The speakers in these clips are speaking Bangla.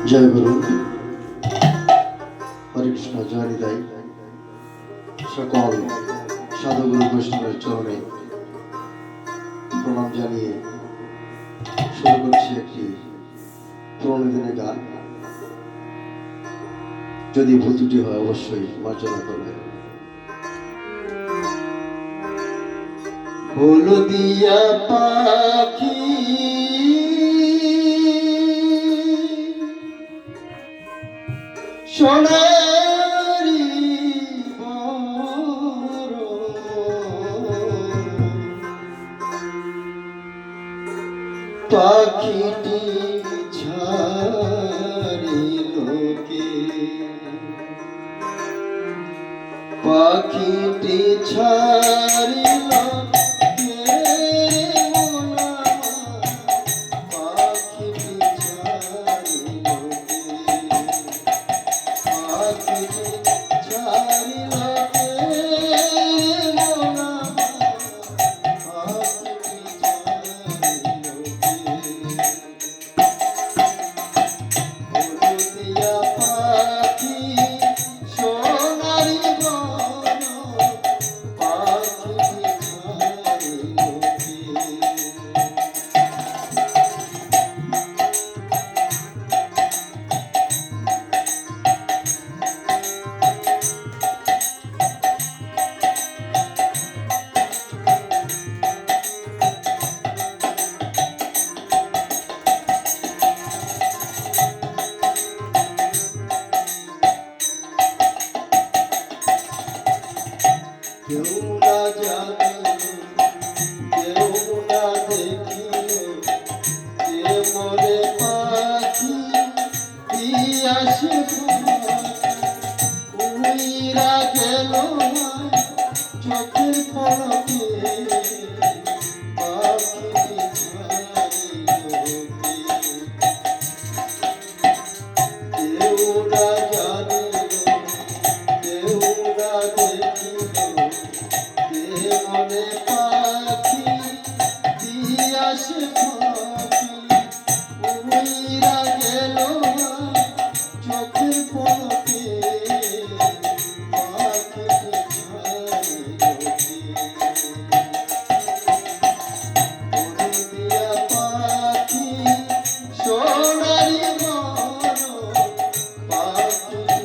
জয় গুরু, হরে কৃষ্ণ, জয় হৃদয়। সকল সাধুগুরু বৈষ্ণবের চরণে প্রণাম জানিয়ে শুরু করছি একটি প্রণোদিনী গান। যদি ভুল ত্রুটি হয় অবশ্যই মার্জনা করবেন। হলদিয়া পাখি সোনারি পাখিটি ছাড়িল কে, পাখিটি ছাড়িল কেউ না জানিল, কেউ না দেখিল, কে মরে পাখি পিয়াসে উইরা গেল চোখের পলকে, পাখিটি ছাড়িল কে, কেউ না জানিল, কেউ না দেখিল, মনে পাখি দিয়াছে পাখি উইরা গেল চোখের পলকে, পাখিটি ছাড়িল হলদিয়া পাখি সোনারি মন, পাখিটি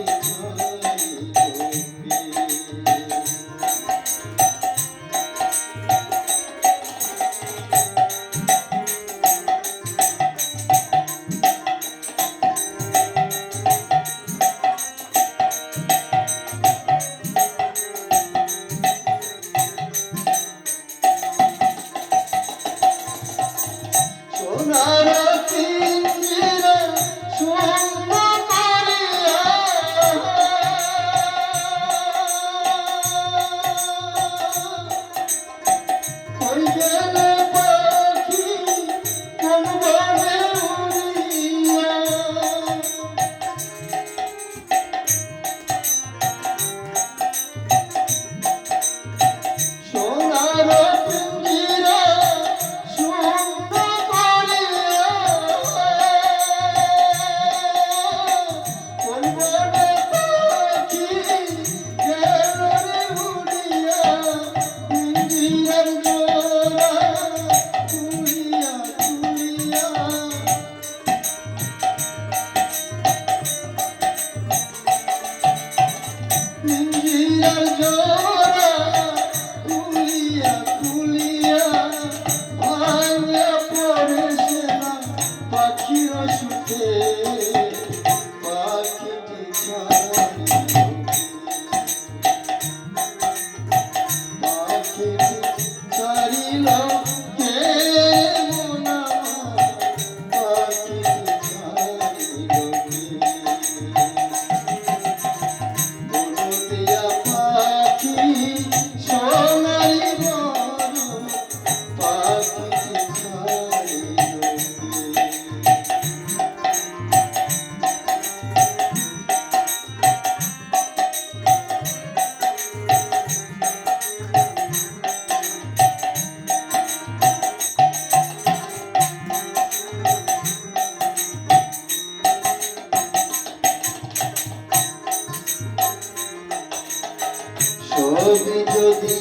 ছবি যদি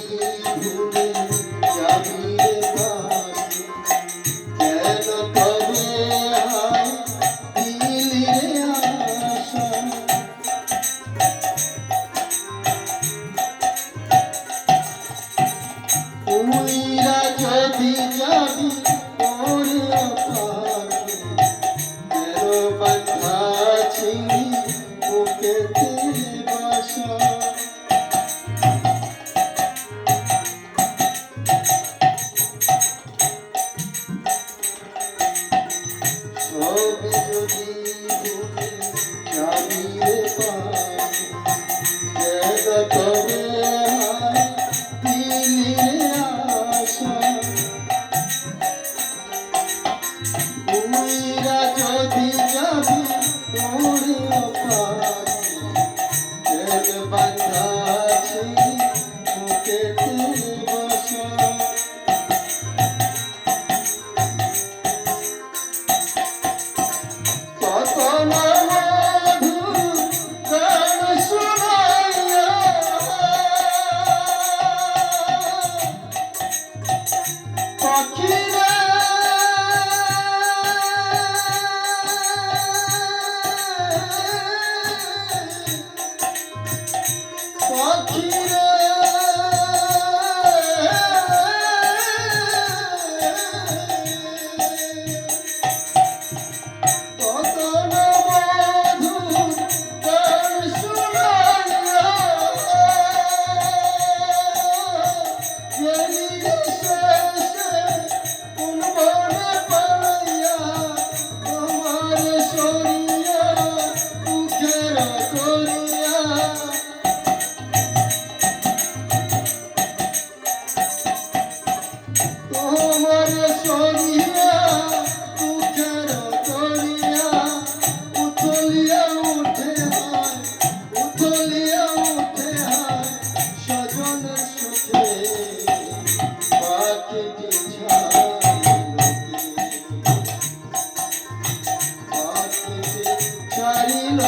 ভুলে যাবি রে পাখি, কেন তবে হায় দিলি রে আশা। উইরা যদি যাবি ওরে পাখি, কেন বাঁধা ছিলি বুকেতে বাসা। ছবি যদি ভুলে যাবি রে পাখি, কেন তবে হায় দিলি রে আশা। উইরা যদি যাবি ওরে পাখি, কেন বাঁধা ছিলি বুকেতে বাসা। কত না মধুর গান শোনাইয়া, পাখিরা পাখিরা কত না মধুর গান শোনাইয়া, গেলি রে শেষে কোন বনে পালাইয়া, আমার সরিয়া মুখের করিয়া। তোমার সরিয়া মুখের করিয়া, উথলিয়া উঠে হায়, উথলিয়া উঠে হায় স্বজনের সুখে পাখিটি ছাড়িল কে, পাখিটি ছাড়িল